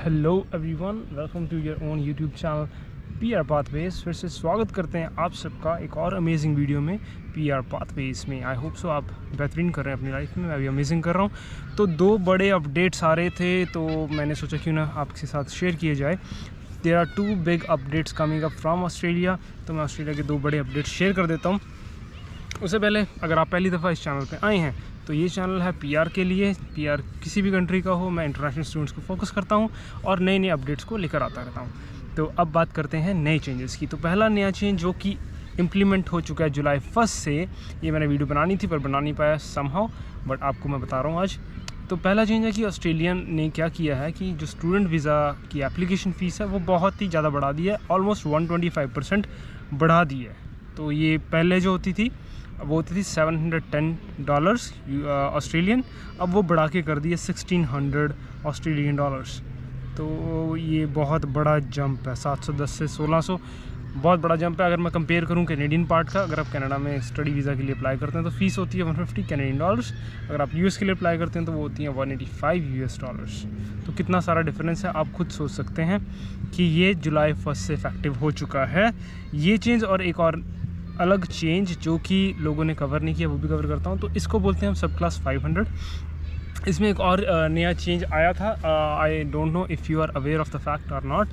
Hello everyone, welcome to your own YouTube channel PR pathways. फिर से स्वागत करते हैं आप सबका एक और अमेजिंग वीडियो में PR पाथवेज में। आई होप सो आप बेहतरीन कर रहे हैं अपनी लाइफ में, मैं भी अमेजिंग कर रहा हूँ। तो दो बड़े अपडेट्स आ रहे थे तो मैंने सोचा क्यों ना आपके साथ शेयर किए जाए। There are two big updates coming up from Australia, तो मैं ऑस्ट्रेलिया के दो बड़े अपडेट्स शेयर कर देता हूँ। उससे पहले अगर आप पहली दफ़ा इस चैनल पर आए हैं तो ये चैनल है PR के लिए। PR किसी भी कंट्री का हो, मैं इंटरनेशनल स्टूडेंट्स को फोकस करता हूँ और नए नए अपडेट्स को लेकर आता रहता हूँ। तो अब बात करते हैं नए चेंजेस की। तो पहला नया चेंज जो कि इम्प्लीमेंट हो चुका है जुलाई 1 से, ये मैंने वीडियो बनानी थी पर बना नहीं पाया समहाउ, बट आपको मैं बता रहा हूँ आज। तो पहला चेंज है कि ऑस्ट्रेलियन ने क्या किया है कि जो स्टूडेंट वीज़ा की एप्लीकेशन फ़ीस है वो बहुत ही ज़्यादा बढ़ा दी है, ऑलमोस्ट 125% बढ़ा दी है। तो ये पहले जो होती थी वो होती थी $710 ऑस्ट्रेलियन, अब वो बढ़ा के कर दिए 1600 ऑस्ट्रेलियन डॉलर्स। तो ये बहुत बड़ा जंप है, 710 से 1600, बहुत बड़ा जंप है। अगर मैं कंपेयर करूं कैनेडियन पार्ट का, अगर आप कनाडा में स्टडी वीज़ा के लिए अप्लाई करते हैं तो फ़ीस होती है 150 कैनेडियन डॉलर्स। अगर आप US के लिए अप्लाई करते हैं तो वो होती है 185 US डॉलर्स। तो कितना सारा डिफरेंस है आप खुद सोच सकते हैं कि ये जुलाई 1 से इफेक्टिव हो चुका है ये चेंज। और एक और अलग चेंज जो कि लोगों ने कवर नहीं किया वो भी कवर करता हूँ। तो इसको बोलते हैं हम सब क्लास 500। इसमें एक और नया चेंज आया था। I don't know if you are aware of the fact और नॉट।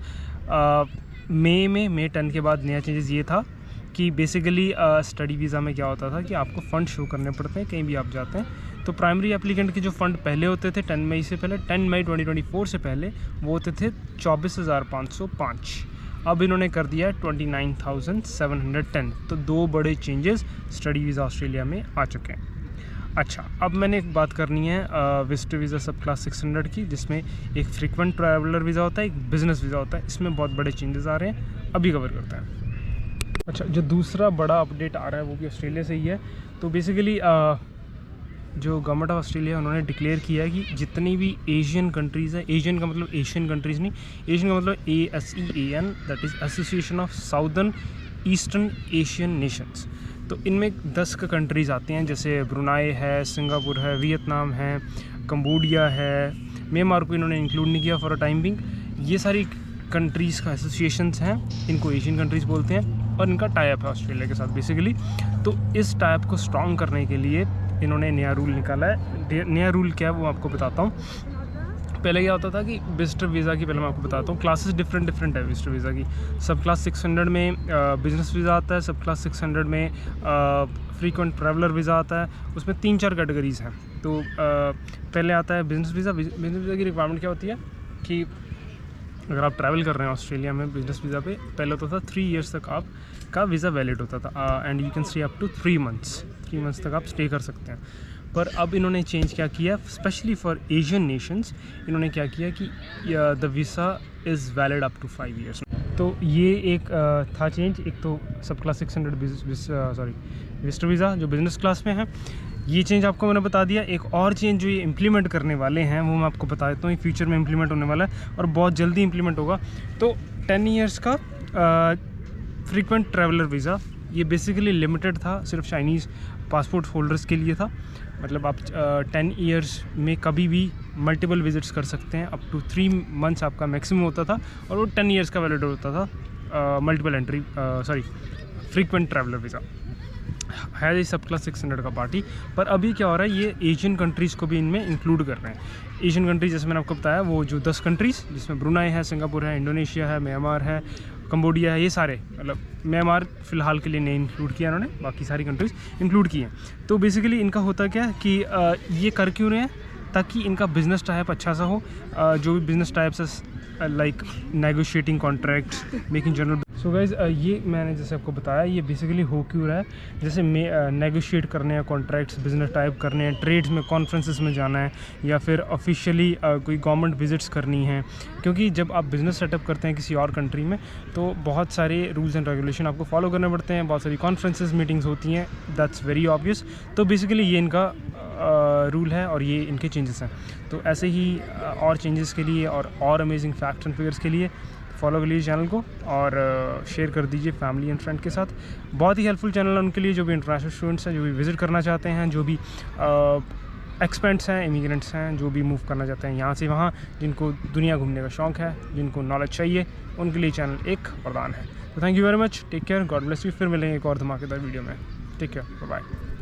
मई 10 के बाद नया चेंजेस ये था कि बेसिकली स्टडी वीज़ा में क्या होता था कि आपको फ़ंड शो करने पड़ते हैं कहीं भी आप जाते हैं। तो प्राइमरी एप्लीकेंट के जो फ़ंड पहले होते थे 10 मई से पहले, 10 मई 2024 से पहले वो होते थे 24,505। अब इन्होंने कर दिया है 29,710। तो दो बड़े चेंजेस स्टडी वीज़ा ऑस्ट्रेलिया में आ चुके हैं। अच्छा, अब मैंने एक बात करनी है विजिटर वीज़ा सब क्लास 600 की, जिसमें एक फ्रीक्वेंट ट्रैवलर वीज़ा होता है, एक बिज़नेस वीज़ा होता है। इसमें बहुत बड़े चेंजेस आ रहे हैं, अभी कवर करते हैं। अच्छा, जो दूसरा बड़ा अपडेट आ रहा है वो भी ऑस्ट्रेलिया से ही है। तो बेसिकली जो गवर्नमेंट ऑफ ऑस्ट्रेलिया उन्होंने डिक्लेयर किया है कि जितनी भी एशियन कंट्रीज़ है, एशियन का मतलब एशियन कंट्रीज़ नहीं, एशियन का मतलब ASEAN, that is association of southern eastern Asian Nations. तो इनमें 10 कंट्रीज़ आती हैं, जैसे ब्रुनाई है, सिंगापुर है, वियतनाम है, कंबोडिया है। म्यांमार को इन्होंने इंक्लूड नहीं किया फॉर अ टाइम बिंग। ये सारी कंट्रीज़ का एसोसिएशंस हैं, इनको एशियन कंट्रीज़ बोलते हैं और इनका टाइप है ऑस्ट्रेलिया के साथ बेसिकली। तो इस टाइप को स्ट्रॉन्ग करने के लिए इन्होंने नया रूल निकाला है। नया रूल क्या है वो आपको बताता हूँ। पहले क्या होता था कि विजिटर वीज़ा की, पहले मैं आपको बताता हूँ, क्लासेस डिफरेंट है विजिटर वीज़ा की। सब क्लास 600 में बिज़नेस वीज़ा आता है, सब क्लास 600 में फ्रीक्वेंट ट्रैवलर वीज़ा आता है। उसमें 3-4 कैटेगरीज़ हैं। तो पहले आता है बिज़नेस वीज़ा। बिज़नेस वीज़ा की रिक्वायरमेंट क्या होती है कि अगर आप ट्रैवल कर रहे हैं ऑस्ट्रेलिया में बिज़नेस वीज़ा पे, पहले होता था 3 इयर्स तक आपका वीज़ा वैलिड होता था and you can stay up to 3 months तक आप स्टे कर सकते हैं। पर अब इन्होंने चेंज क्या किया, स्पेशली फॉर एशियन नेशंस, इन्होंने क्या किया कि the visa is valid up to 5 years. तो ये एक था चेंज। एक तो सब क्लास 600 विजिटर वीज़ा जो बिज़नेस क्लास में है, ये चेंज आपको मैंने बता दिया। एक और चेंज जो ये इम्प्लीमेंट करने वाले हैं वो मैं आपको बता देता हूँ। ये फ्यूचर में इम्प्लीमेंट होने वाला है और बहुत जल्दी इम्प्लीमेंट होगा। तो 10 इयर्स का फ्रीक्वेंट ट्रैवलर वीज़ा, ये बेसिकली लिमिटेड था, सिर्फ चाइनीज़ पासपोर्ट होल्डर्स के लिए था। मतलब आप 10 इयर्स में कभी भी मल्टीपल विजिट्स कर सकते हैं, अप टू 3 मंथ्स आपका मैक्सिमम होता था और वो 10 इयर्स का वैलिड होता था। Multiple entry frequent traveller visa है ये सब क्लास 600 का पार्टी। पर अभी क्या हो रहा है, ये एशियन कंट्रीज़ को भी इनमें इंक्लूड कर रहे हैं। एशियन कंट्रीज जैसे मैंने आपको बताया, वो जो 10 कंट्रीज़ जिसमें ब्रुनाई है, सिंगापुर है, इंडोनेशिया है, म्यांमार है, कंबोडिया है, ये सारे, मतलब म्यांमार फ़िलहाल के लिए नहीं इंक्लूड किया इन्होंने, बाकी सारी कंट्रीज़ इंक्लूड की हैं। तो बेसिकली इनका होता क्या है कि ये कर क्यों रहे हैं, ताकि इनका बिज़नेस टाइप अच्छा सा हो। जो भी बिज़नेस टाइप्स है like negotiating contracts, making general. So guys, ये मैंने जैसे आपको बताया, ये बेसिकली हो क्यों रहा है, जैसे नेगोशिएट करने हैं कॉन्ट्रैक्ट्स, बिज़नेस टाइप करने हैं, ट्रेड्स में, कॉन्फ्रेंसेस में जाना है, या फिर ऑफिशियली कोई गवर्नमेंट विजिट्स करनी है। क्योंकि जब आप बिज़नेस सेटअप करते हैं किसी और कंट्री में तो बहुत सारे रूल्स एंड रेगुलेशन आपको फॉलो करने पड़ते हैं, बहुत सारी कॉन्फ्रेंसेस, मीटिंग्स होती हैं, दैट्स वेरी ऑब्वियस। तो बेसिकली ये इनका रूल है और ये इनके चेंजेस हैं। तो ऐसे ही और चेंजेस के लिए और अमेजिंग फैक्ट्स एंड फिगर्स के लिए फॉलो कर लीजिए चैनल को और शेयर कर दीजिए फैमिली एंड फ्रेंड के साथ। बहुत ही हेल्पफुल चैनल है उनके लिए जो भी इंटरनेशनल स्टूडेंट्स हैं, जो भी विज़िट करना चाहते हैं, जो भी एक्सपेंट्स हैं, इमिग्रेंट्स हैं जो भी मूव करना चाहते हैं यहाँ से वहाँ, जिनको दुनिया घूमने का शौक़ है, जिनको नॉलेज चाहिए, उनके लिए चैनल एक वरदान है। तो thank you very much, take care, God bless you. फिर मिलेंगे एक और धमाकेदार वीडियो में। Take care, bye bye.